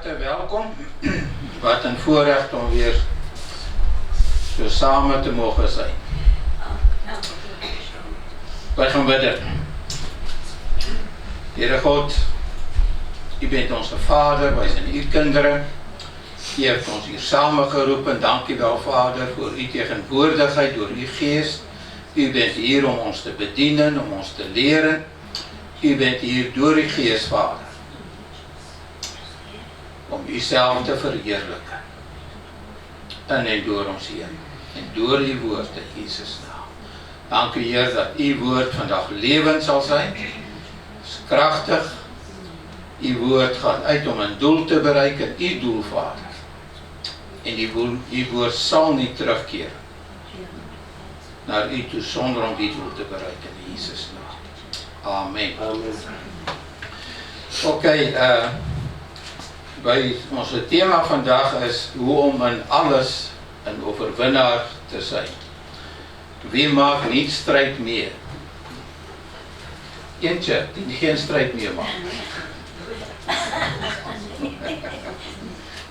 harte welkom, wat een voorrecht om weer so samen te mogen zijn. Wij gaan bidden. Heere God, U bent onze Vader, wij zijn uw kinderen. U heeft ons hier samengeroepen. Dank u wel, Vader, voor uw tegenwoordigheid door uw geest. U bent hier om ons te bedienen, om ons te leren. U bent hier door uw geest, Vader, om uzelf te verheerlijken. En door ons heen. En door uw woord in Jezus' naam. Dank u, Heer, dat uw woord vandaag levend zal zijn. Het is krachtig. Uw woord gaat uit om een doel te bereiken. Uw doel, Vader. En uw woord zal niet terugkeren naar u toe zonder om die doel te bereiken in Jezus' naam. Amen. Oké, onze thema vandaag is hoe om in alles een overwinnaar te zijn. Wie maakt niet strijd meer? Eentje die geen strijd meer maakt.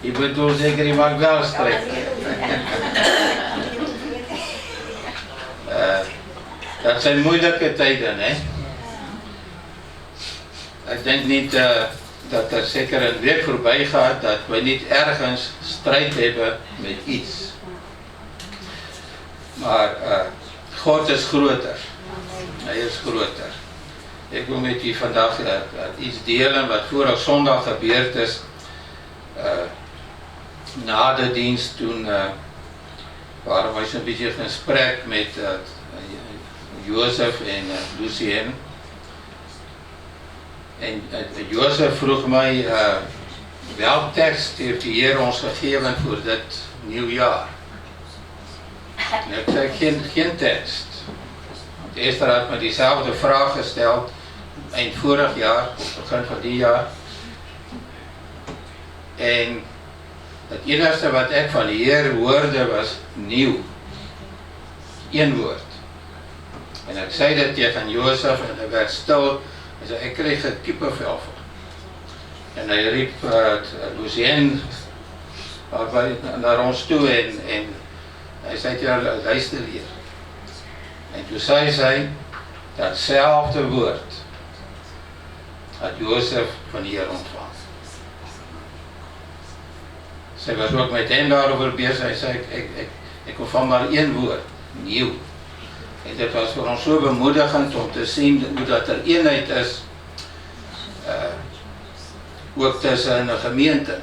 Je bedoelt zeker, je maakt wel strijd. Dat zijn moeilijke tijden, hè? Ik denk niet dat er zeker een week voorbij gaat dat we niet ergens strijd hebben met iets. Maar God is groter. Hij is groter. Ik wil met u vandaag iets delen wat vorige zondag gebeurd is. Na de dienst toen waren wij zo'n beetje in gesprek met Jozef en Lucien. En Jozef vroeg mij, welke tekst heeft de Heer ons gegeven voor dit nieuwjaar? En ik zei, geen tekst. Want Esther had me diezelfde vraag gesteld, eind vorig jaar, op begin van die jaar. En het enige wat ik van de Heer hoorde was nieuw. Eén woord. En ik zei dat tegen Jozef en hij werd stil. Hij zei, ik kreeg het kippenvel van. En hij riep Lucien naar ons toe en hij zei, ja, luister hier. En toen zei zij, datzelfde woord had Jozef van de Heer ontvangen. Zij was ook met hem daarover bezig. Hij zei, ik ontvang maar één woord, nieuw. En dit was voor ons zo bemoedigend om te zien hoe dat er eenheid is, ook tussen een gemeente.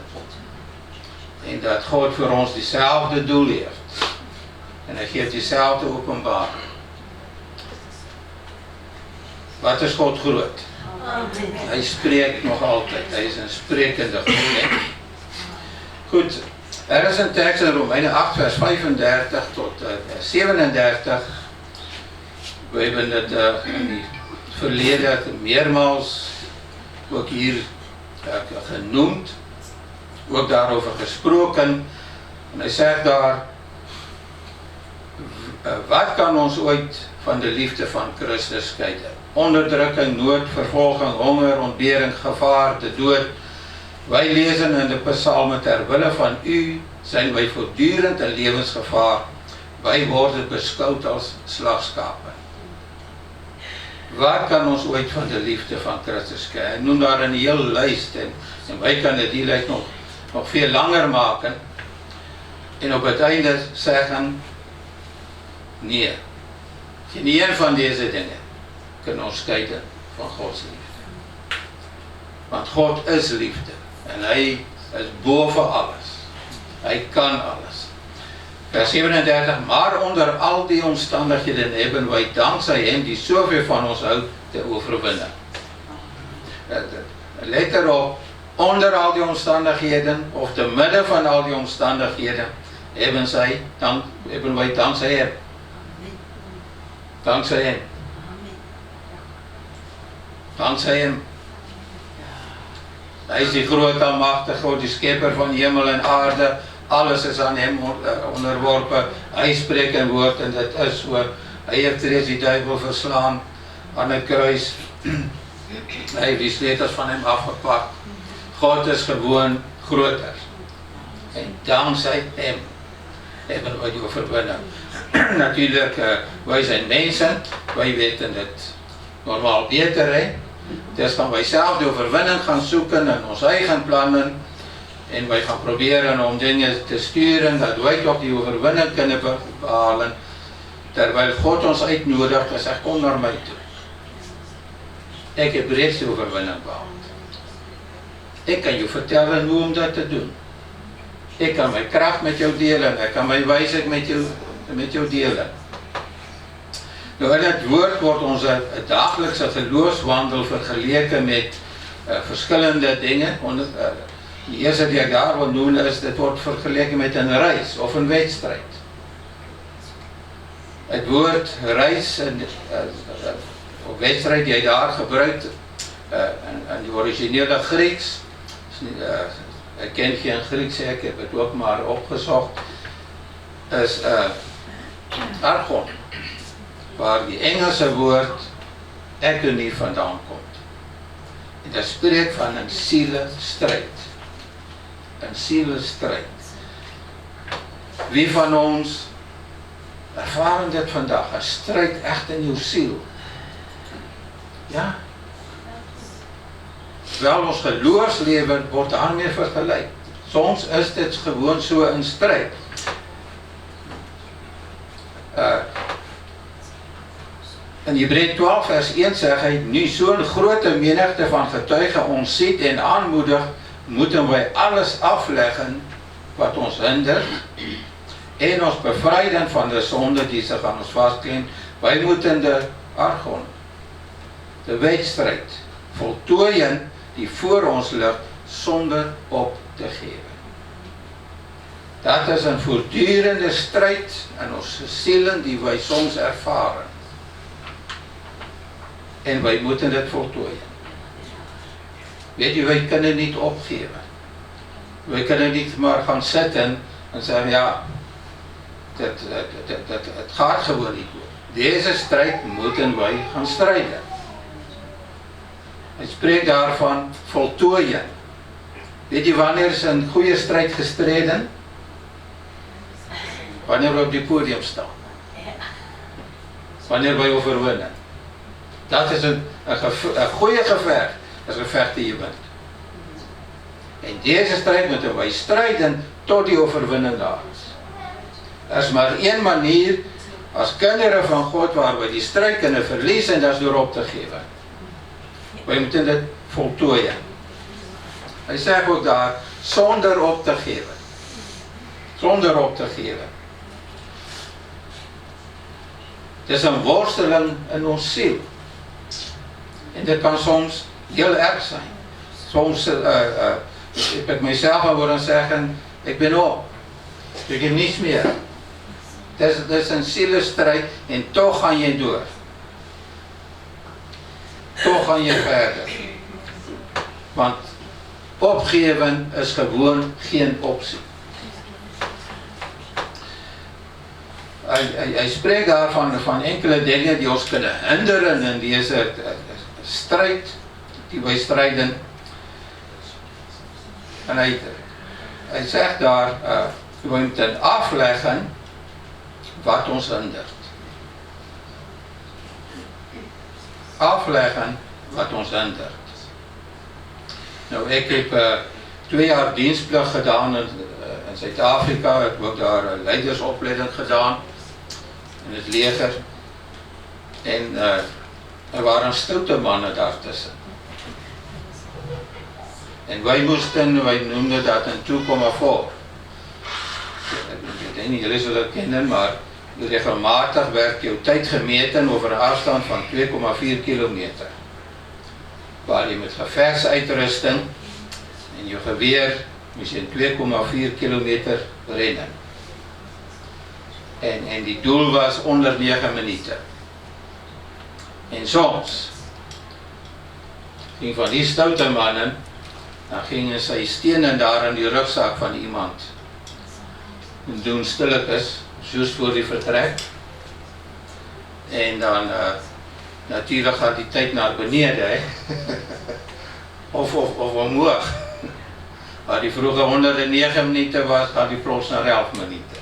En dat God voor ons diezelfde doel heeft. En hij geeft diezelfde openbaring. Wat is God groot? Amen. Hij spreekt nog altijd. Hij is een sprekende God. Goed, er is een tekst in Romeinen 8 vers 35 tot 37. We hebben het in het verleden meermaals ook hier genoemd, ook daarover gesproken. En hij zegt daar, wat kan ons ooit van de liefde van Christus scheiden? Onderdrukking, nood, vervolging, honger, ontbering, gevaar, de dood. Wij lezen in de psalmen, ter wille van u zijn wij voortdurend in levensgevaar. Wij worden beschouwd als slagskapen. Waar kan ons ooit van de liefde van Christus scheiden? Noem daar een hele lijst en wij kunnen die lijst nog veel langer maken. En op het einde zeggen, nee, geen een van deze dingen kan ons scheiden van Gods liefde. Want God is liefde. En hij is boven alles. Hij kan alles. Vers 37. Maar onder al die omstandigheden hebben wij dankzij hem die zoveel van ons houdt te overwinnen. Let erop. Onder al die omstandigheden. Of te midden van al die omstandigheden. Hebben wij dankzij hem. Dankzij hem. Dankzij hem. Hij is die grote almachtige God, die schepper van hemel en aarde. Alles is aan hem onderworpen. Hij spreekt een woord en dat is zo. Hij heeft reeds die duivel verslaan aan het kruis. Hij heeft die sleutels van hem afgepakt. God is gewoon groter. En dankzij hem hebben wij die oorwinning. Natuurlijk, wij zijn mensen, wij weten het normaal beter, hè? Dus gaan wij zelf de oorwinning gaan zoeken in ons eigen plannen en wij gaan proberen om dingen te sturen dat wij toch die oorwinning kunnen behalen, terwijl God ons uitnodigt en zegt, kom naar mij toe. Ik heb reeds de oorwinning behaald. Ik kan je vertellen hoe om dat te doen. Ik kan mijn kracht met jou delen, ik kan mijn wijsheid met jou delen. Nou, in het woord wordt onze dagelijkse geloofswandel vergeleken met verschillende dingen. Die eerste die ik daar wil noemen is, dit wordt vergeleken met een reis of een wedstrijd. Het woord reis of wedstrijd die hij daar gebruikt in die originele Grieks, ik ken geen Grieks, ik heb het ook maar opgezocht, is argon, waar die Engelse woord agony vandaan komt. En dat spreekt van een zielestrijd. Een zielestrijd. Wie van ons ervaren dit vandaag? Een strijd echt in uw ziel. Ja. Wel, ons geloofsleven wordt daarmee vergelijkt. Soms is dit gewoon so een strijd. In Hebreeën 12 vers 1 sê hy, nu zo'n grote menigte van getuigen ons ziet en aanmoedigt, moeten wij alles afleggen wat ons hindert en ons bevrijden van de zonde die zich aan ons vastklemt. Wij moeten de argon, de wedstrijd, voltooien die voor ons ligt zonder op te geven. Dat is een voortdurende strijd in onze zielen die wij soms ervaren. En wij moeten het voltooien. Weet je, wij kunnen niet opgeven. Wij kunnen niet maar gaan zitten en zeggen, ja, het gaat gewoon niet goed. Deze strijd moeten wij gaan strijden. Hij spreekt daarvan voltooien. Weet je, wanneer is een goede strijd gestreden? Wanneer we op die podium staan. Wanneer wij overwinnen. Dat is een goede gevecht. Dat is een gevecht die je wint. In deze strijd moeten wij strijden tot die overwinning daar is. Er is maar één manier als kinderen van God waar we die strijd kunnen verliezen, en dat is door op te geven. Wij moeten dit voltooien. Hij zegt ook daar, zonder op te geven. Zonder op te geven. Het is een worsteling in ons ziel. En dat kan soms heel erg zijn. Soms heb ik mezelf al horen zeggen, ik ben op. Ik heb niets meer. Het is een zielenstrijd en toch ga je door. Toch ga je verder. Want opgeven is gewoon geen optie. Hij spreekt daarvan van enkele dingen die ons kunnen hinderen in deze strijd die wij strijden. En hij zegt daar, we moeten afleggen wat ons hindert. Afleggen wat ons hindert. Nou, ik heb 2 jaar dienstplicht gedaan in Zuid-Afrika. Ik heb ook daar een leidersopleiding gedaan in het leger. En er waren stoute mannen daartussen. En wij noemden dat een 2,4. Ik denk niet, jullie zullen het kennen, maar regelmatig werd jouw tijd gemeten over een afstand van 2,4 kilometer. Waar je met gevechtsuitrusting en je geweer moest je 2,4 kilometer rennen. En die doel was onder 9 minuten. En soms ging van die stoute mannen, dan gingen sy stenen daar in die rugzak van iemand en doen stilletjes, juist voor die vertrek. En dan natuurlijk gaat die tijd naar beneden, of omhoog. Waar die vroege 109 minute was, gaan die plots na 11 minute.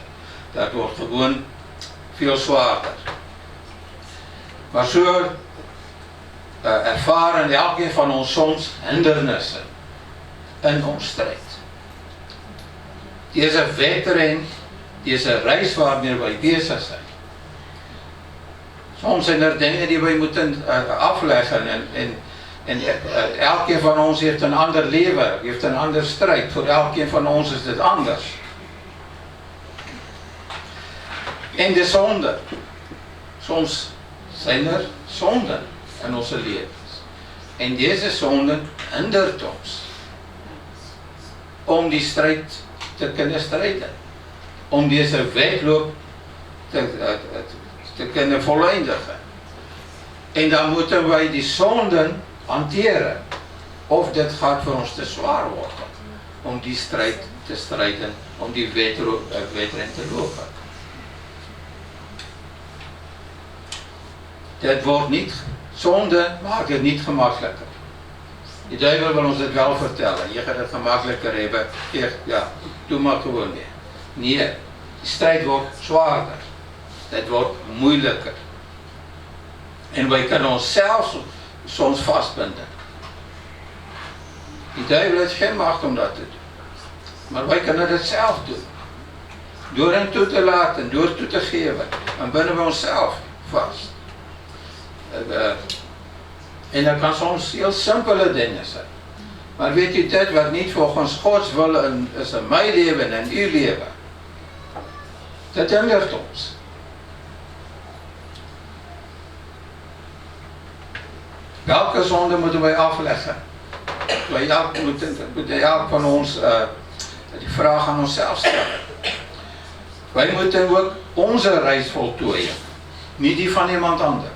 Dat word gewoon veel zwaarder. Maar so ervaren elkeen van ons soms hindernisse in ons stryd. Die is 'n wedren, die is 'n reis waarmee wij besig zijn. Soms zijn er dingen die wij moeten afleggen en elkeen van ons heeft een ander leven, heeft een ander strijd. Voor elkeen van ons is dit anders. En de zonde. Soms zijn er zonden in onze levens. En deze zonden hindert ons om die strijd te kunnen strijden. Om deze wedloop te kunnen voleindigen. En dan moeten wij die zonden hanteren. Of dit gaat voor ons te zwaar worden. Om die strijd te strijden. Om die wedren te lopen. Dit wordt niet, zonde maakt het niet gemakkelijker. Die duivel wil ons dit wel vertellen. Je gaat het gemakkelijker hebben. Ja, doe maar gewoon weer. Nee, die strijd wordt zwaarder. Het wordt moeilijker. En wij kunnen onszelf soms vastbinden. Die duivel heeft geen macht om dat te doen. Maar wij kunnen het zelf doen. Door hem toe te laten, door toe te geven. Dan binden we onszelf vast. En dat kan soms heel simpele dingen zijn. Maar weet u dit, wat niet volgens Gods wil is in mijn leven en uw leven. Dat hindert ons. Welke zonde moeten wij afleggen? Wij moeten elk van ons die vraag aan onszelf stellen. Wij moeten ook onze reis voltooien. Niet die van iemand anders.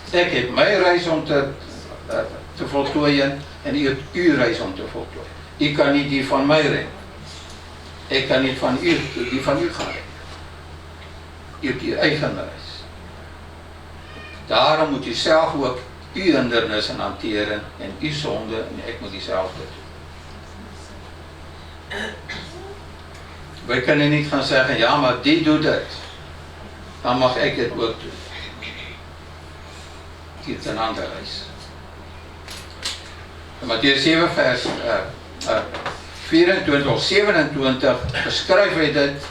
Ik heb mijn reis om te voltooien en u hebt uw reis om te voltooien. Ik kan niet die van mij rennen. Ik kan niet van u, die van u gaan rennen. U hebt uw eigen reis. Daarom moet u zelf ook uw hindernissen hanteren en uw zonde en ik moet diezelfde doen. Wij kunnen niet gaan zeggen, ja maar die doet het. Dan mag ik het ook doen. Die heeft een andere reis. In Mattheüs 7 vers 24 of 27 beschrijft hij dit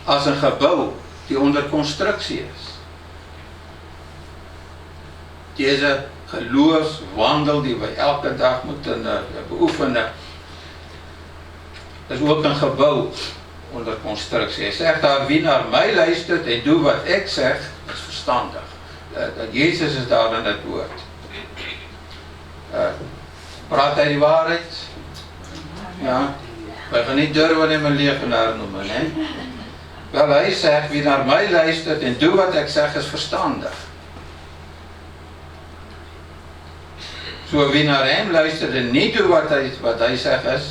als een gebouw die onder constructie is. Deze geloofswandel die wij elke dag moeten beoefenen, is ook een gebouw onder constructie. Hij zegt daar, wie naar mij luistert en doet wat ik zeg, is verstandig. Jezus is daar in het woord. Praat hij die waarheid? Ja. Wij gaan niet durven hem een leugenaar noemen. Hè? Wel, hij zegt, wie naar mij luistert en doet wat ik zeg, is verstandig. Zo wie naar hem luistert en niet doet wat hij zegt is.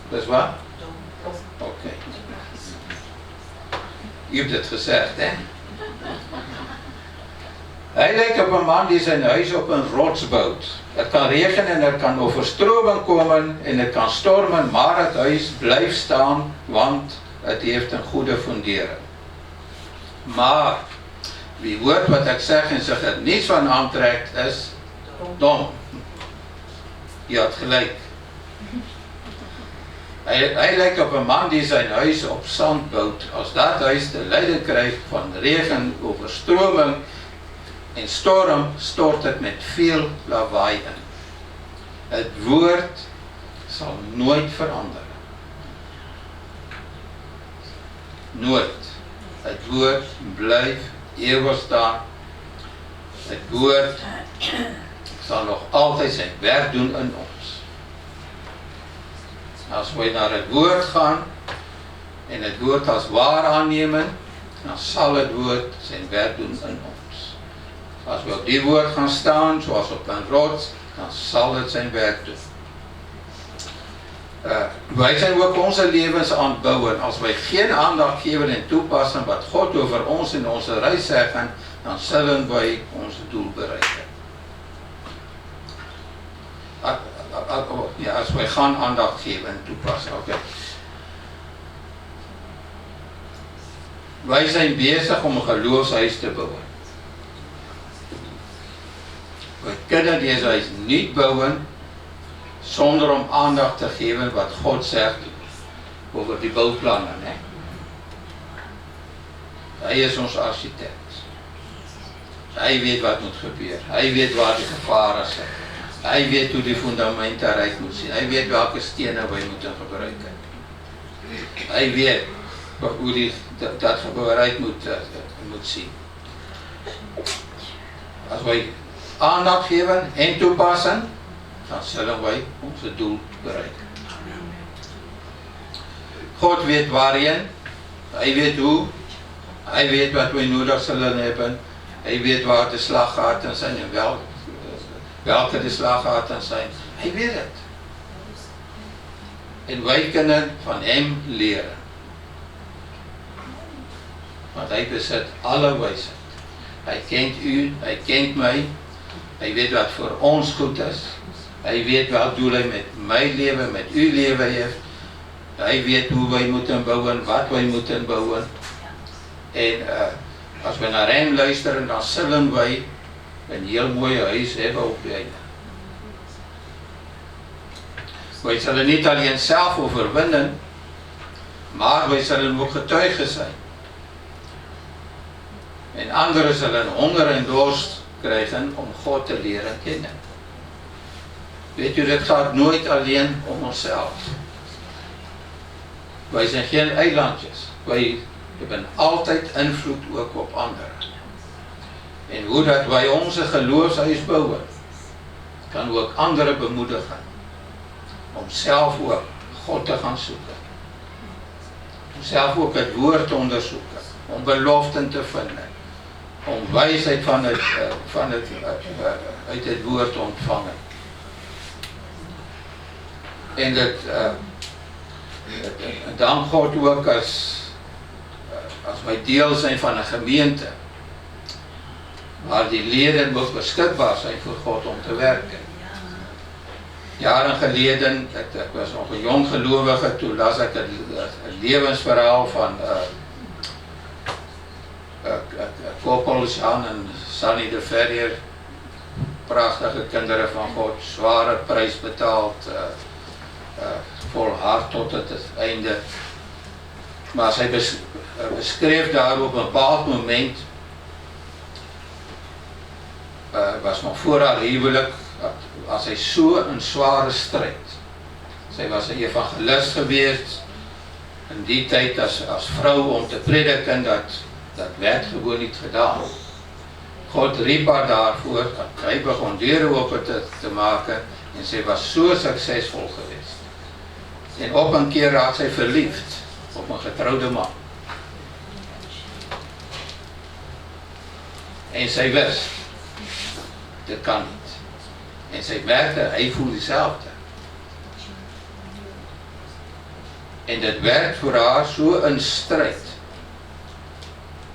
Dat is wat? Oké. U hebt het gezegd, hè? Hij lijkt op een man die zijn huis op een rots bouwt. Het kan regenen en er kan overstroming komen en het kan stormen, maar het huis blijft staan, want het heeft een goede fundering. Maar wie hoort wat ik zeg en zich er niets van aantrekt, is dom. Je had gelijk. Hij lijkt op een man die zijn huis op zand bouwt. Als dat huis te lijden krijgt van regen, overstroming en storm, stort het met veel lawaai in. Het woord zal nooit veranderen. Nooit. Het woord blijft eeuwig staan. Het woord zal nog altijd zijn werk doen in ons. Als wij naar het woord gaan en het woord als waar aannemen, dan zal het woord zijn werk doen in ons. Als we op die woord gaan staan, zoals op een rots, dan zal het zijn werk doen. Wij zijn ook onze levens aan het bouwen. Als wij geen aandacht geven en toepassen wat God over ons in onze reis zegt, dan zullen wij ons doel bereiken. as wij gaan aandag gee en toepas. Okay. Wij zijn besig om 'n geloofshuis te bou. Wij kunnen deze huis niet bouwen sonder om aandacht te geven wat God zegt over die bouwplannen. Hij is ons architect. Hij weet wat moet gebeuren. Hij weet waar die gevaren zijn. Hij weet hoe die fundamenten eruit moet zien. Hij weet welke stenen wij moeten gebruiken. Hij weet hoe dat gebouw eruit moet zien. Als wij aandacht geven en toepassen, dan zullen wij onze doel bereiken. God weet waarin, hij weet hoe, hij weet wat wij nodig zullen hebben, hij weet waar de slaggaten zijn en welke de slaggaten zijn. Hij weet het. En wij kunnen van hem leren. Want hij bezit alle wijsheid. Hij kent u, hij kent mij. Hij weet wat voor ons goed is. Hij weet welk doel hij met mijn leven, met uw leven heeft. Hij weet hoe wij moeten bouwen, wat wij moeten bouwen. En als we naar hem luisteren, dan zullen wij een heel mooi huis hebben op de einde. Wij zullen niet alleen zelf overwinnen, maar wij zullen ook getuigen zijn. En anderen zullen honger en dorst krijgen om God te leren kennen. Weet u, het gaat nooit alleen om onszelf. Wij zijn geen eilandjes. Wij hebben altijd invloed ook op anderen. En hoe dat wij onze geloofshuis bouwen, kan ook anderen bemoedigen om zelf ook God te gaan zoeken. Om zelf ook het woord te onderzoeken. Om beloften te vinden. Om wijsheid uit het woord te ontvangen. En dank God ook als wij deel zijn van een gemeente, waar die leden ook beschikbaar zijn voor God om te werken. Jaren geleden, ik was nog een jong gelovige, toen las ik het levensverhaal van koppels Jan en Sunny de Ferrier, prachtige kinderen van God, zware prijs betaald, volhard tot het einde. Maar zij beschreef daar op een bepaald moment, was nog voor haar huwelijk, was zij zo een zware strijd. Zij was een evangelist geweest, in die tijd als vrouw om te prediken, dat werd gewoon niet gedaan. God riep haar daarvoor, hij begon deuren open te maken en zij was zo succesvol geweest. En op een keer raakte zij verliefd op een getrouwde man. En zij wist, dit kan niet. En zij merkte, hij voelde hetzelfde. En dat werd voor haar zo een strijd.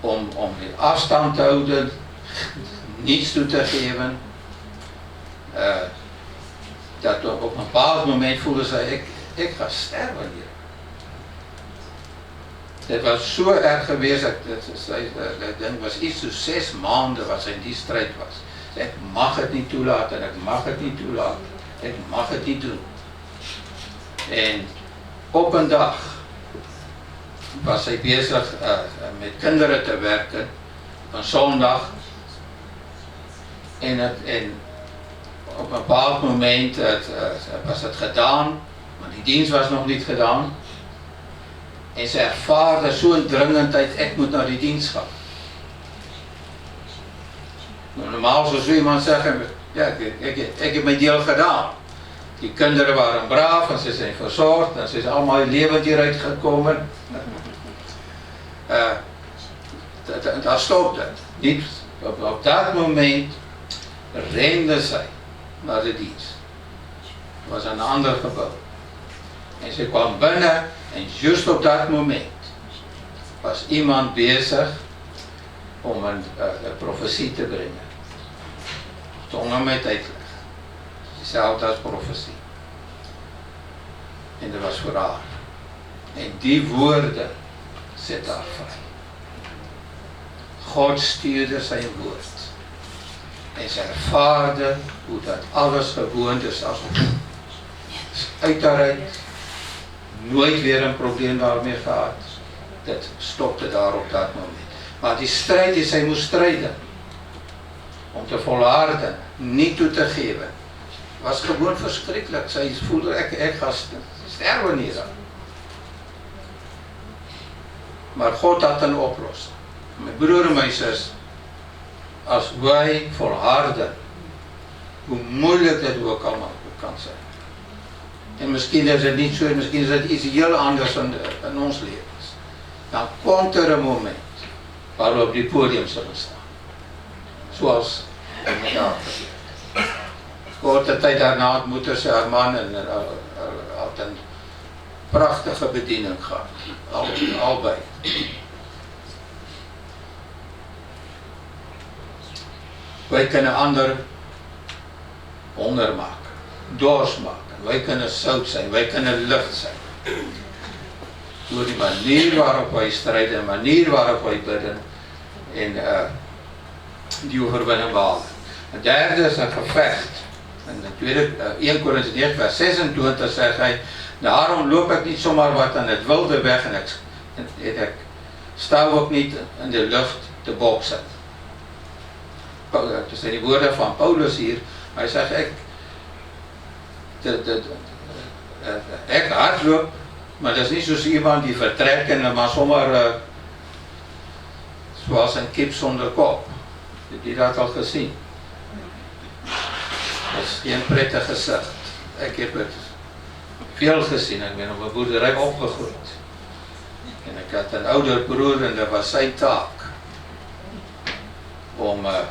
Om die afstand te houden, niets toe te geven. Dat op een bepaald moment voelde zij, ik ga sterven hier. Het was zo erg geweest, dat was iets zo 6 maanden wat zij in die strijd was. Ik mag het niet toelaten, ik mag het niet toelaten, ik mag het niet doen. En op een dag was zij bezig met kinderen te werken, een zondag. En op een bepaald moment was het gedaan, maar die dienst was nog niet gedaan. En ze ervaarde zo'n dringendheid, ik moet naar die dienst gaan. Normaal zou zo iemand zeggen, ja, ik heb mijn deel gedaan. Die kinderen waren braaf en ze zijn verzorgd en ze zijn allemaal levend hieruit gekomen. Daar stopt het. Niet op dat moment rende zij naar de dienst. Het was een ander gebouw. En ze kwam binnen en juist op dat moment was iemand bezig om een profetie te brengen. Tongen met uitleg. Hetzelfde als profetie. en dit was vir haar. En die woorde set haar vry. God stuurde sy woord. En sy ervaarde hoe dat alles gewoond is as ons uit daaruit, nooit weer 'n probleem daarmee gehad. Dit stopte daar op dat moment. Maar die stryd die sy moes stryde, om te volharden, nie toe te gewe, was gewoon verskriklik. Sy voelde ek gaan sterwe nie dan. Maar God had 'n oplossing. My broer en my sus, as wij volharden, hoe moeilik dit ook allemaal kan zijn. En misschien is het niet zo, misschien is het iets heel anders in ons levens. Dan komt er een moment waar we op die podium zullen staan. Zoals met haar gebeurt. Korte tijd daarna ontmoette ze haar man en had een prachtige bediening gehad. Albei. Wij kunnen ander honger maken, dors maken. Wij kunnen zout zijn, wij kunnen licht zijn. Door die manier waarop wij strijden, de manier waarop wij bidden en die overwinning behalen. Het derde is een gevecht. En de tweede, 1 Korinthe 9 vers 26 zegt hij, daarom loop ik niet zomaar wat aan het wilde weg en ik sta ook niet in de lucht te boksen. Het zijn die woorden van Paulus hier. Hij zegt, ik hardloop, maar dat is niet zoals iemand die vertrekt en maar zomaar zoals een kip zonder kop. Heb je dat al gezien? Dat is geen prettig gezicht. Ik heb het veel gezien. Ik ben op een boerderij opgegroeid. En ik had een ouder broer en dat was zijn taak. Om dat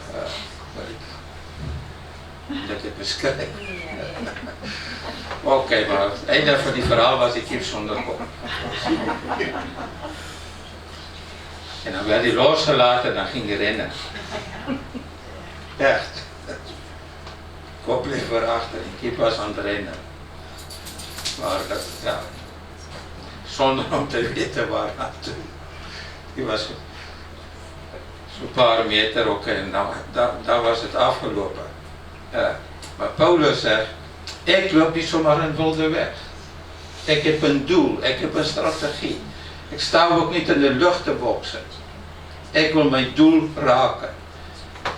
te beschrijven. Oké, maar het einde van die verhaal was die kip zonder kop. En dan werd hij losgelaten en dan ging hij rennen. Echt. Kop bleef erachter, die kip was aan het rennen. Maar dat, ja, zonder om te weten waar naartoe. Die was zo'n paar meter ook en daar was het afgelopen. Maar Paulus zegt, ik loop niet zomaar een wilde weg. Ik heb een doel, ik heb een strategie. Ik sta ook niet in de lucht te boksen. Ik wil mijn doel raken.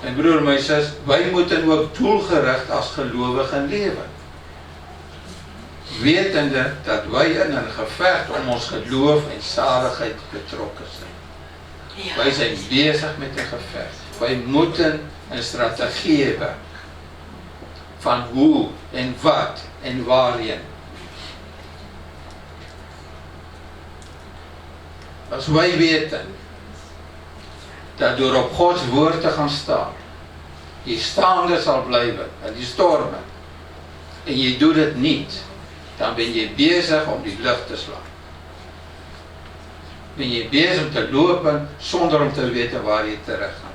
Mijn broer en mijn zus, wij moeten ook doelgericht als gelovigen leven. Wetende dat wij in een gevecht om ons geloof en zaligheid betrokken zijn. Ja. Wij zijn bezig met een gevecht. Wij moeten een strategie hebben. Van hoe en wat en waarin. Als wij weten dat door op Gods woord te gaan staan, je staande zal blijven en die stormen, en je doet het niet, dan ben je bezig om die lucht te slaan. Ben je bezig om te lopen zonder om te weten waar je terecht gaat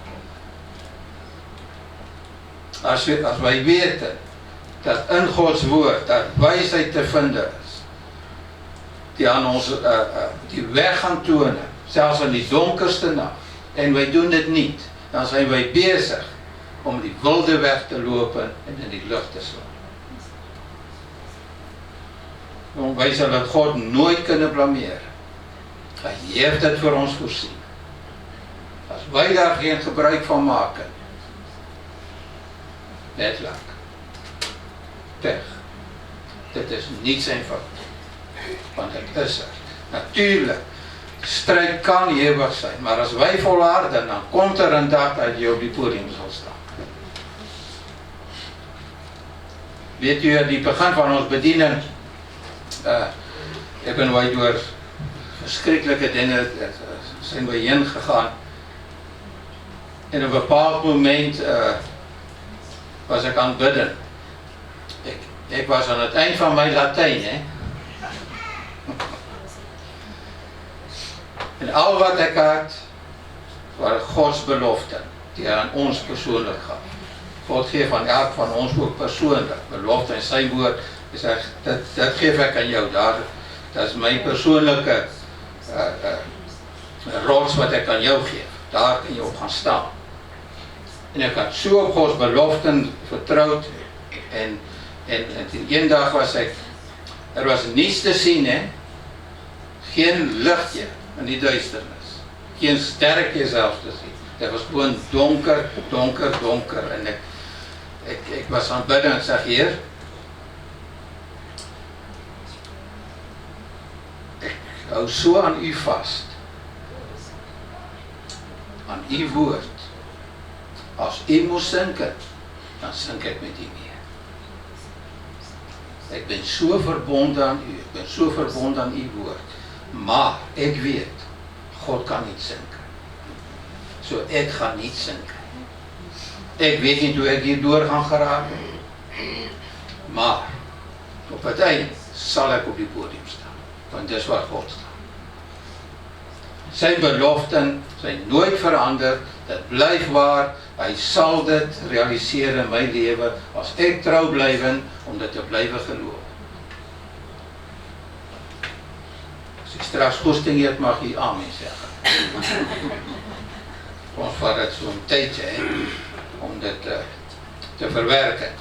komen. Als wij weten dat in Gods woord dat wijsheid te vinden is, die aan ons die weg gaan tonen, zelfs in die donkerste nacht, en wij doen het niet, dan zijn wij bezig om die wilde weg te lopen en in die lucht te slaan. Want wij zullen God nooit kunnen blameren. Hij heeft het voor ons voorzien. Als wij daar geen gebruik van maken, net lang. Pech. Dit is niet zijn fout. Want het is er. Natuurlijk, de strijd kan eeuwig zijn. Maar als wij volharden, dan komt er een dag dat je op die podium zal staan. Weet u, aan die begin van ons bediening hebben wij door verschrikkelijke dingen zijn we heen gegaan. In een bepaald moment was ik aan het bidden. Ik was aan het eind van mijn Latijn. Hè? En al wat ik had, waren Gods beloften die hij aan ons persoonlijk gaf. God gee van elk van ons ook persoonlik. Belofte in sy woord, hy sê, dit geef ek aan jou, dit is my persoonlike rots wat ek aan jou geef, daar kan jy op gaan staan. En ek had so op Gods beloften vertrouwd, en een dag was was niets te sien, geen lichtje in die duisternis, geen sterretje zelfs te sien. Dit was gewoon donker, donker, donker, en ek was aan bidden en sê, Heer, ek hou so aan u vast, aan u woord. As u moes sinken, dan sink ek met u mee. Ek ben so verbonden aan u, ek ben so verbonden aan u woord, maar ek weet, God kan niet sinken. So ek gaan niet sinken. Ek weet niet hoe ek hierdoor gaan geraken, maar op het eind sal ek op die podium staan, want dis waar God staan. Sy beloften zijn nooit verander, dit blyf waar, hy sal dit realiseer in my lewe, as ek trouw blyven, om dit te blyven geloof. As ek straks goesting het, mag jy amen zeggen. Ons vat het so'n tydje, om dit te verwerken.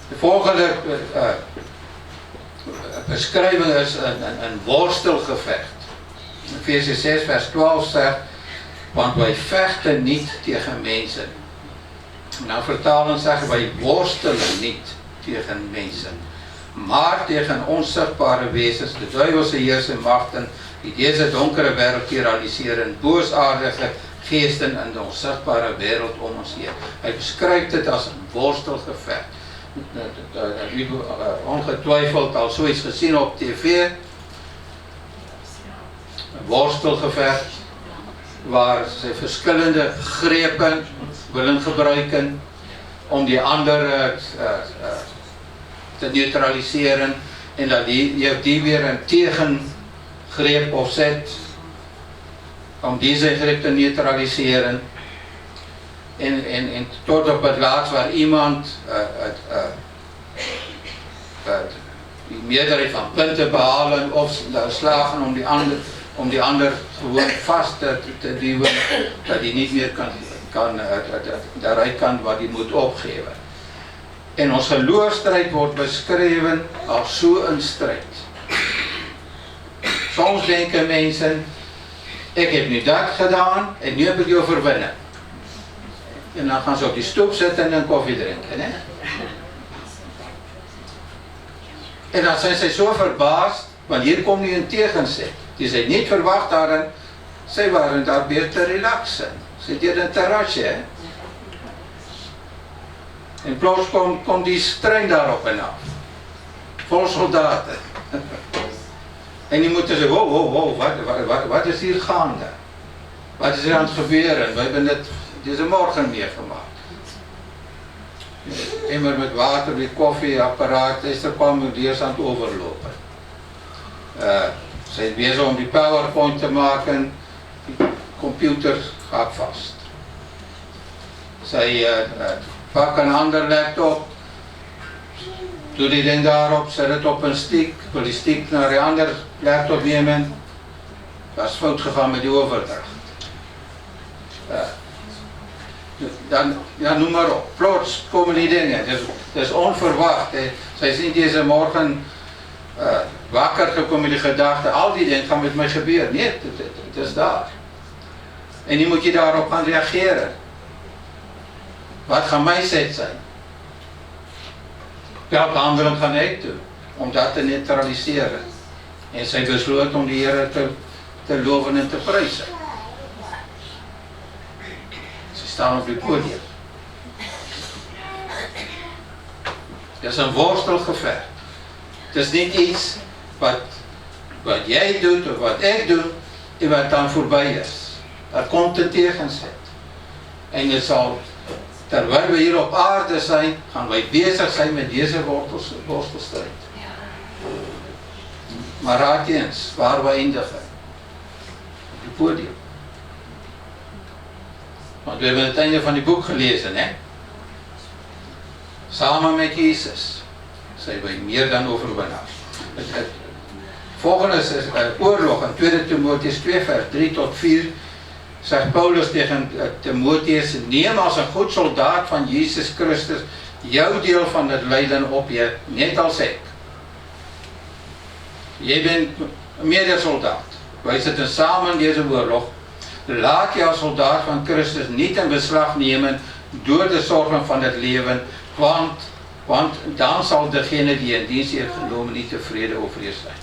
De volgende beskrywing is een worstelgevecht. Efesiërs 6 vers 12 zegt, want wij vechten niet tegen mensen. Nou vertalen zeggen, wij worstelen niet tegen mensen, maar tegen onzichtbare wezens, de duivelse heersen machten, die deze donkere wereld realiseren, boosaardige geesten in de onzichtbare wereld om ons heen. Hij beschrijft het als een worstelgevecht. U ongetwijfeld al zoiets gezien op tv, een worstelgevecht, waar ze verschillende grepen willen gebruiken om die ander te neutraliseren, en dat die weer een tegengreep opzet om deze greep te neutraliseren, en tot op het laatst waar iemand die meerderheid van punten behalen of slagen om die ander gewoon vast te duwen, dat hij niet meer daaruit kan wat hij moet opgeven. En ons geloofsstrijd wordt beschreven als zo'n strijd. Soms denken mensen, ik heb nu dat gedaan en nu heb ik je overwinnen. En dan gaan ze op die stoep zitten en een koffie drinken. Hè? En dan zijn ze zo verbaasd, want hier komt nu een tegenzet. Die zij niet verwacht hadden, zij waren daar weer te relaxen. Ze deden een terrasje. Hè? En plots komt die trein daarop en af. Vol soldaten. En die moeten zeggen, wow, wat is hier gaande? Wat is er aan het gebeuren? We hebben het deze morgen meegemaakt. Immer met water, die koffieapparaat, er kwam die eerst aan het overlopen. Ze zijn bezig om die PowerPoint te maken, die computer gaat vast. Zij pakken een ander laptop, doe die ding daarop, zet het op een stick, wil die stick naar die andere laptop nemen. Dat is fout gegaan met die overdracht. Dan, ja, noem maar op, plots komen die dingen, dat is onverwacht. Zij zijn deze morgen wakker gekomen die gedachte, al die dingen gaan met mij gebeuren. Nee, het is daar. En nu moet je daarop gaan reageren. Wat gaat mijn zet zijn? Welke handelen ga ik doen? Om dat te neutraliseren. En zij besloot om die Heer te loven en te prijzen. Ze staan op het podium. Het is een worstelgevecht. Het is niet iets wat jij doet of wat ik doe en wat dan voorbij is. Er komt een tegenzet. En het zal, terwijl we hier op aarde zijn, gaan wij bezig zijn met deze worstelstrijd. Maar raad eens waar we eindigen. Op het podium. Want we hebben het einde van die boek gelezen, hè? Samen met Jesus sy by meer dan oorwinnaars. Volgende is 'n oorlog in 2 Timoteus 2 vers 3 tot 4 sê Paulus tegen Timoteus: neem as 'n goed soldaat van Jesus Christus jou deel van dit lyding op jy, net als ek. Jy bent 'n medesoldaat. Wij zitten samen in deze oorlog. Laat je als soldaat van Christus niet in beslag nemen door de zorgen van het leven, want dan zal degene die in dienst heeft genomen niet tevreden over je zijn.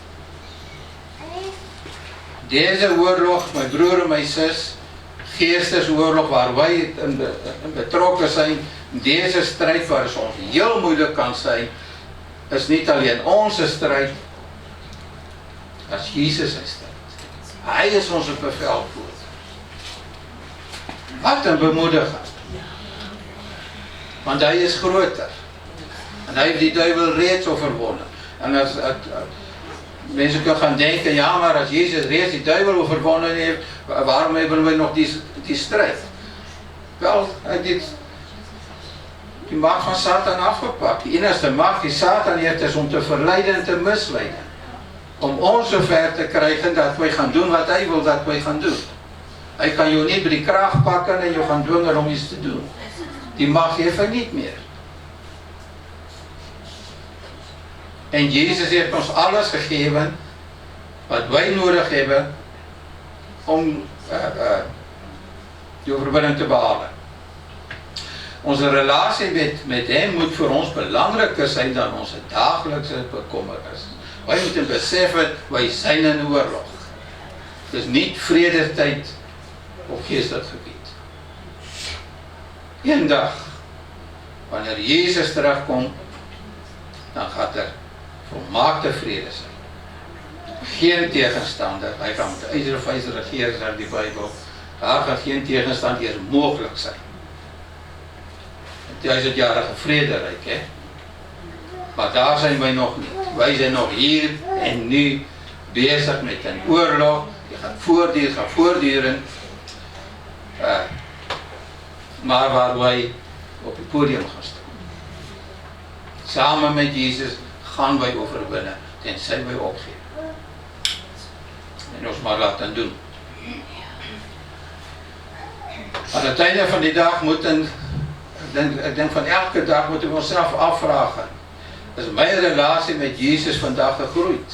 Deze oorlog, mijn broer en mijn zus, geestesoorlog waar wij in betrokken zijn, deze strijd waar het soms heel moeilijk kan zijn, is niet alleen onze strijd, als Jezus zijn strijd. Hij is onze bevelvoerder. Wat een bemoediger. Want hij is groter. En hij heeft die duivel reeds overwonnen. En als mensen kunnen gaan denken, ja maar als Jezus reeds die duivel overwonnen heeft, waarom hebben we nog die strijd? Wel, hij heeft die macht van Satan afgepakt. Die enige macht die Satan heeft is om te verleiden en te misleiden. Om ons zover te krijgen dat wij gaan doen wat hij wil dat wij gaan doen. Hij kan je niet bij die kraag pakken en je gaan dwingen om iets te doen. Die macht heeft hij niet meer. En Jezus heeft ons alles gegeven wat wij nodig hebben om die overwinning te behalen. Onze relatie met hem moet voor ons belangrijker zijn dan onze dagelijkse bekommernis. Wij moeten beseffen, wij zijn in een oorlog. Het is niet vredestijd op geestelijk gebied. Een dag, wanneer Jezus terugkomt, dan gaat er volmaakte vrede zijn. Geen tegenstander. Hij gaat met ijzer of ijzer regeren, zegt die Bijbel. Daar gaat geen tegenstander eerst mogelijk zijn. Het 1000-jarige vrederijk, hè. Maar daar zijn wij nog niet. Wij zijn nog hier en nu bezig met een oorlog. Die gaat voortduren. Maar waar wij op het podium gaan staan. Samen met Jezus gaan wij overwinnen. Tenzij wij opgeven. En ons maar laten doen. Aan het einde van die dag moeten, ik denk van elke dag moeten we onszelf afvragen. Is mijn relatie met Jezus vandaag gegroeid?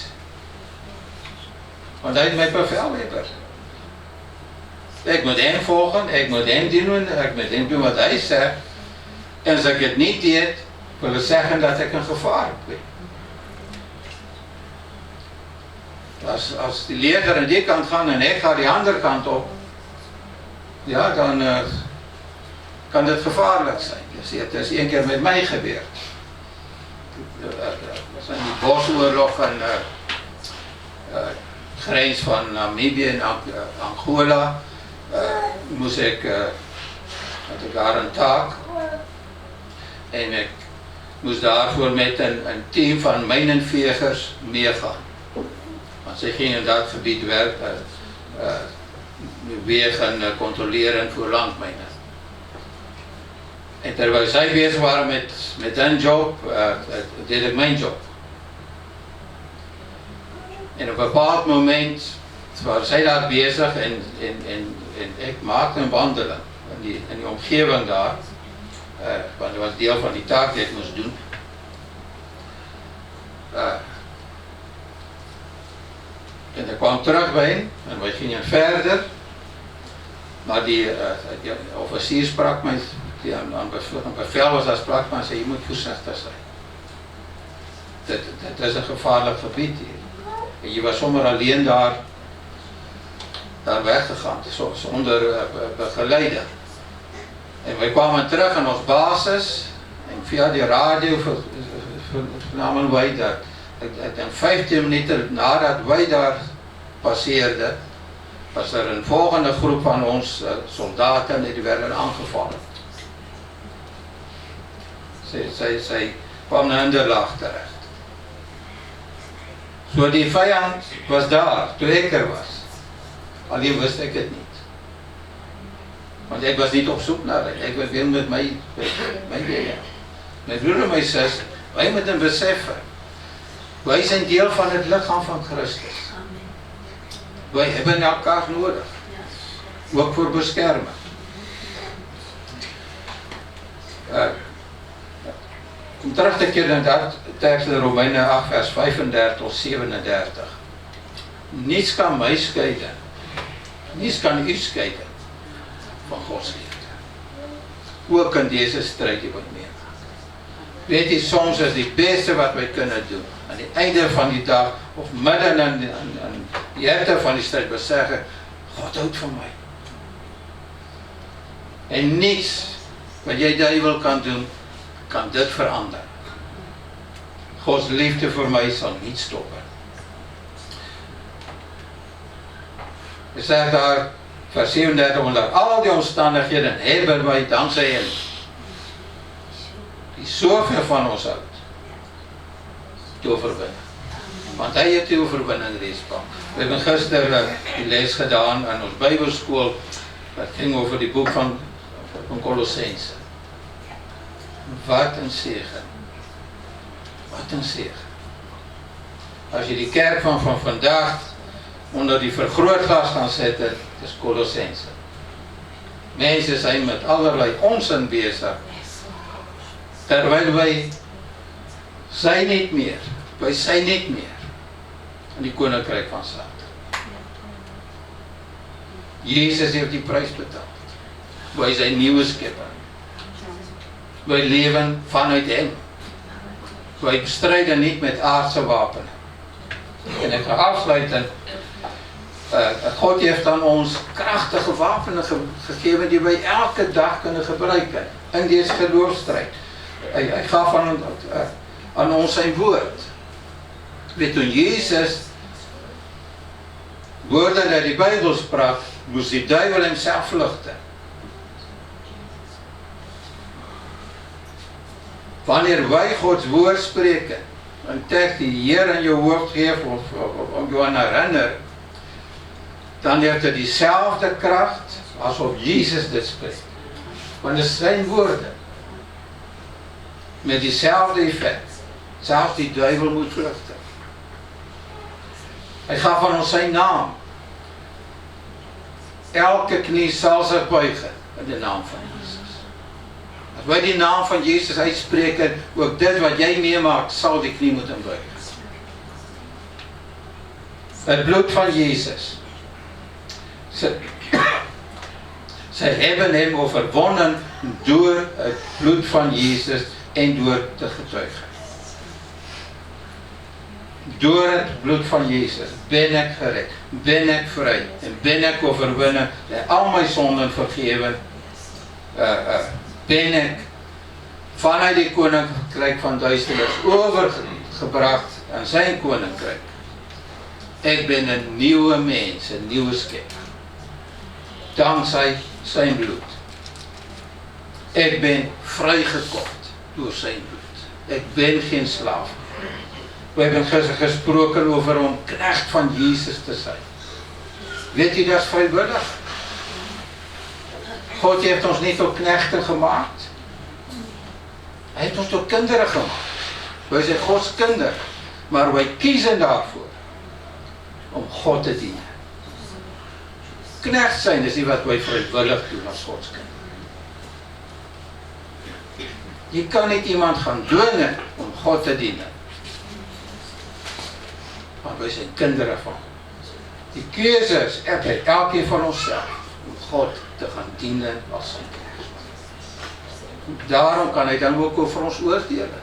Want hij is mijn bevelhebber. Ik moet hem volgen, ik moet hem dienen, ik moet hem doen wat hij zegt. En als ik het niet deed, wil het zeggen dat ik een gevaar ben. Als die leerder aan die kant gaat en ik ga die andere kant op, ja, dan kan het gevaarlijk zijn. Het is 1 keer met mij gebeurd. Dat zijn die bosoorlogen, grens van Namibië en Angola. Had ik daar een taak. En ik moest daarvoor met een team van mijnenvegers meegaan. Want ze gingen in dat gebied wegen controleren voor landmijnen. En terwijl zij bezig waren met hun job, deed ik mijn job. En op een bepaald moment waren zij daar bezig en ik maakte een wandelen in die omgeving daar. Want dat was deel van die taak die ik moest doen. En ik kwam terug bij hen en wij gingen verder. Maar die officier sprak mij, die aan bevel was, dat sprak mij en zei, je moet voorzichtig zijn. Dit is een gevaarlijk gebied hier. En je was zomaar alleen daar weggegaan, zonder begeleider. En wij kwamen terug aan ons basis en via die radio vernamen wij dat. En 15 minuten nadat wij daar passeerden, was er een volgende groep van ons soldaten die werden aangevallen. Zij kwam naar de laag terecht. So die vijand was daar, toen ik er was. Alleen wist ik het niet. Want ik was niet op zoek naar het. Ik was weer met mijn dingen. My broer en my sus, wij moet hem besef, wij zijn deel van het lichaam van Christus. Wij hebben elkaar nodig, ook voor beskerming. Om terug te keer in dat tekst in Romeine 8 vers 35 tot 37. Niets kan my skeiden, niets kan u skeiden van Gods liefde. Ook in deze strijd die wat meemaak. Weet jy, soms is die beste wat wij kunnen doen, aan die einde van die dag, of midden in die herte van die strijd, beseggen, God houdt van mij. En niets wat jy duivel kan doen, kan dit veranderen. Gods liefde voor mij zal niet stoppen. Hij zegt daar, vers 37, onder al die omstandigheden hebben wij dankzij hem, die zoveel van ons houdt, te overwinnen. Want hij heeft die overwinning reeds gehad. We hebben gisteren die les gedaan aan ons Bijbelschool, dat ging over die boek van Colossense. Wat een zegen. Wat een zegen. Als je die kerk van vandaag onder die vergrootglas gaan zetten, het is Colossense. Mensen zijn met allerlei onzin bezig. Terwijl wij zijn niet meer. Wij zijn niet meer in die koninkrijk van Satan. Jezus heeft die prijs betaald. Wij zijn nieuwe schepping. Wij leven vanuit hem. Wij bestrijden niet met aardse wapenen. En ik ga afsluiten. God heeft aan ons krachtige wapenen gegeven die wij elke dag kunnen gebruiken. In deze geloofstrijd. Hij gaf aan ons zijn woord. Weet, toen Jezus woorden uit de Bijbel sprak, moest die duivel hemzelf vluchten. Wanneer wij Gods woord spreken, een tekst die de Heer in je hoofd geeft, om je aan herinner, dan heeft het diezelfde kracht alsof Jezus dit spreekt. Want het zijn woorden. Met diezelfde effect. Zelfs die duivel moet vluchten. Hij gaf van ons zijn naam. Elke knie zal zich buigen in de naam van Jezus. Als wij die naam van Jezus uitspreken, ook dit wat jij meemaakt, zal die knie moeten buigen. Het bloed van Jezus. Zij hebben hem overwonnen door het bloed van Jezus en door te getuigen. Door het bloed van Jezus ben ik gered, ben ik vrij en ben ik overwinnen en al mijn zonden vergeven. Ben ik vanuit die koninkrijk van duisternis overgebracht aan zijn koninkrijk. Ik ben een nieuwe mens, een nieuwe schepper. Dankzij zijn bloed. Ik ben vrijgekocht door zijn bloed. Ik ben geen slaaf. We hebben gesproken over om knecht van Jezus te zijn. Weet u, dat is vrijwillig. God heeft ons niet tot knechten gemaakt. Hij heeft ons tot kinderen gemaakt. Wij zijn Gods kinderen. Maar wij kiezen daarvoor om God te dienen. Knecht zijn is niet wat wij vrijwillig doen als Gods kinderen. Je kan niet iemand gaan dwingen om God te dienen. Want wij zijn kinderen van. Die keuze is bij elkeen van onszelf om God te gaan dienen als zijn knecht. Daarom kan hij dan ook over ons oordelen.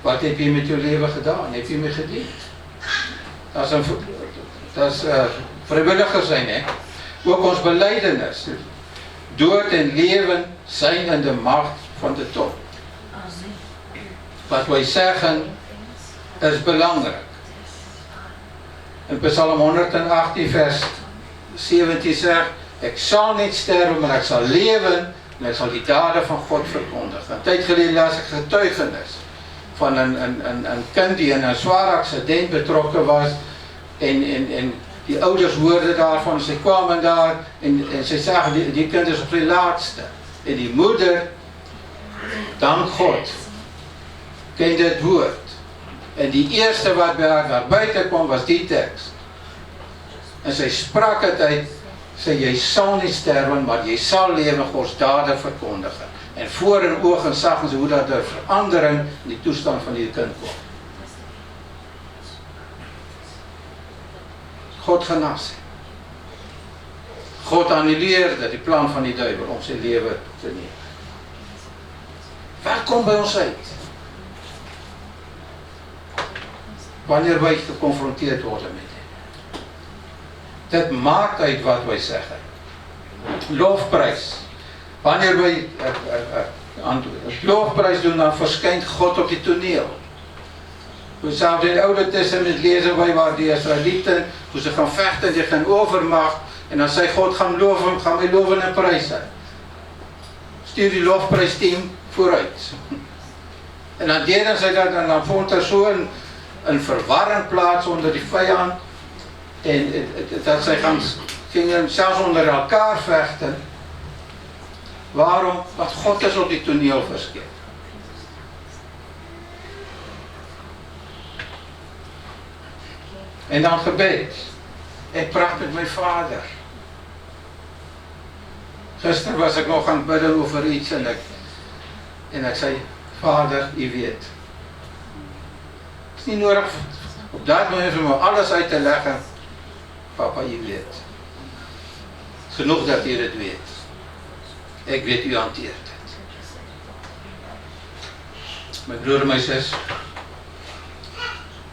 Wat heb je met je leven gedaan? Heb je me gediend? Dat is vrijwilliger zijn, hè? Ook ons belijdenis. Dood en leven zijn in de macht van de tong. Wat wij zeggen is belangrijk. In Psalm 118 vers 17 zegt, ik zal niet sterven, maar ik zal leven en ik zal die daden van God verkondigen. Een tijd geleden las ik getuigenis van een kind die in een zwaar accident betrokken was en die ouders hoorden daarvan, ze kwamen daar en ze zagen die kind is op de laatste. En die moeder dank God, ken dit woord. En die eerste wat by haar daar buiten kwam, was die teks. En sy sprak het uit, sê, jy sal nie sterwe, maar jy sal lewe Gods dade verkondige. En voor in oog en sag ons hoe dat 'n verandering in die toestand van die kind kom. God genas. God annuleer dat die plan van die duiwel om sy lewe te neem. Wat kom by ons uit? Wanneer wij geconfronteerd worden met dit. Dit maakt uit wat wij zeggen. Loofprys. Wanneer wij loofprys doen, dan verschijnt God op die toneel. We zouden in het Oude Testament lezen wij waar die Israëlieten, hoe ze gaan vechten tegen een overmacht. En dan zei God, gaan mij loven en prijzen. Stuur die loofprijsteam vooruit. En dan deden zij dat en dan vond er zo een verwarring plaats onder die vijand. En dat zij gingen zelfs onder elkaar vechten. Waarom? Want God is op die toneel verschenen. En dan gebed. Ik praat met mijn vader. Gisteren was ik nog aan het bidden over iets en ik zei, Vader, u weet. Het is niet nodig op dat moment om alles uit te leggen. Papa, u weet. Het is genoeg dat u het weet. Ik weet, u hanteert het. Mijn broer en mijn zus,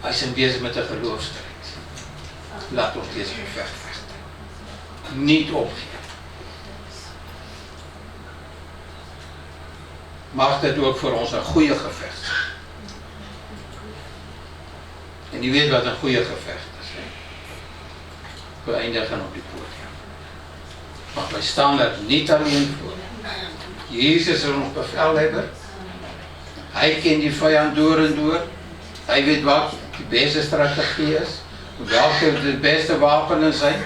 wij zijn bezig met een geloofsstrijd. Laat ons deze gevecht vechten. Niet opgeven. Mag dit ook voor ons een goede gevecht zijn. En u weet wat een goede gevecht is. We eindigen op die podium. Maar wij staan er niet alleen voor. Jezus is ons bevelhebber. Hij kent die vijand door en door. Hij weet wat de beste strategie is. Welke de beste wapenen zijn.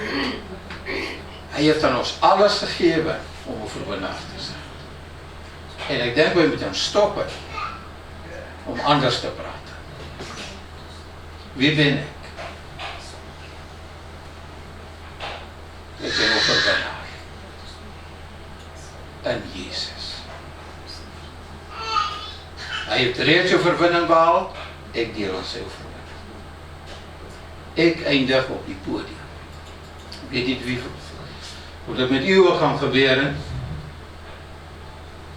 Hij heeft aan ons alles gegeven om overwinnaar te zijn. En ik denk we moeten stoppen om anders te praten. Wie ben ik? Ik ben overwinnaar. En Jezus. Hij heeft reeds overwinning behaald. Ik deel aan zijn overwinning. Ik eindig op die podium. Ik weet niet wie, hoe dat met u wil gaan gebeuren.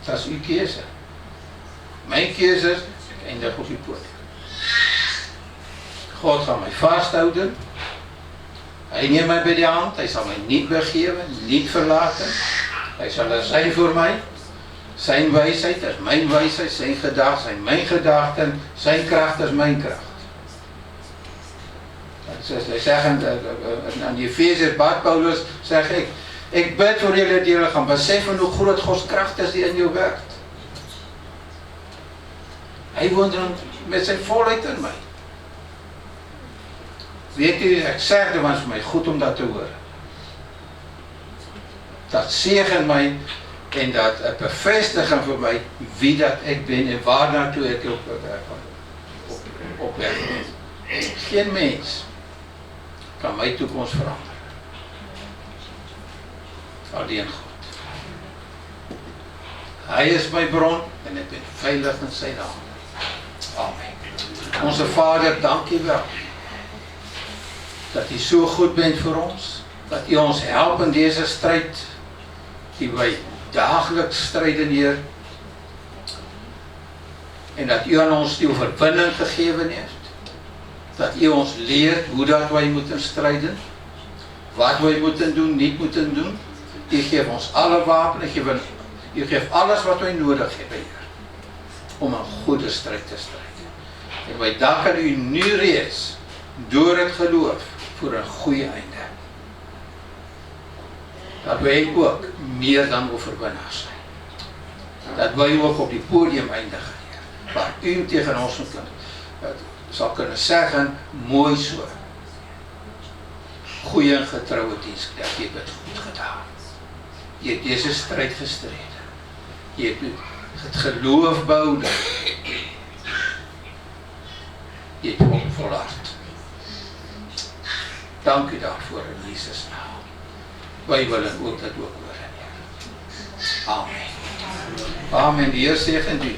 Dat is uw keuze. Mijn keuze is, ik eindig op die podium. God zal mij vasthouden. Hij neemt mij bij de hand. Hij zal mij niet begeven, niet verlaten. Hij zal er zijn voor mij. Zijn wijsheid is mijn wijsheid. Zijn gedachten zijn mijn gedachten. Zijn kracht is mijn kracht. Zij zeggen aan die Efeziërs, bad Paulus, zeg ik bid voor jullie die jullie gaan beseffen hoe groot Gods kracht is die in jou werkt. Hij woont met zijn volheid in mij. Weet u, ik zeg het was voor mij goed om dat te horen. Dat zegent mij en dat bevestigen voor mij wie dat ik ben en waar naartoe ik op weg ben. Geen mens kan mijn toekomst veranderen. Alleen God. Hij is mijn bron en ik ben veilig in zijn handen. Amen. Onze Vader, dank u wel. Dat u zo goed bent voor ons. Dat u ons helpt in deze strijd. Die wij dagelijks strijden hier. En dat u aan ons die overwinning gegeven heeft. Dat u ons leert hoe dat wij moeten strijden. Wat wij moeten doen, niet moeten doen. U geeft ons alle wapenen. U geeft alles wat wij nodig hebben hier. Om een goede strijd te strijden. En wij danken u nu reeds. Door het geloof. Voor een goede einde. Dat wij ook meer dan overwinnaars zijn. Dat wij ook op die podium eindigen. Waar u tegen ons zal kunnen zeggen, mooi zo. Goeie en getrouwe dienstknecht, je hebt het goed gedaan. Je hebt deze strijd gestreden. Je hebt het geloof bou, jy het volhard. Dankie daarvoor in Jesus naam. Wij willen ook dat ook horen. Amen. Amen. Die Heer zegen u.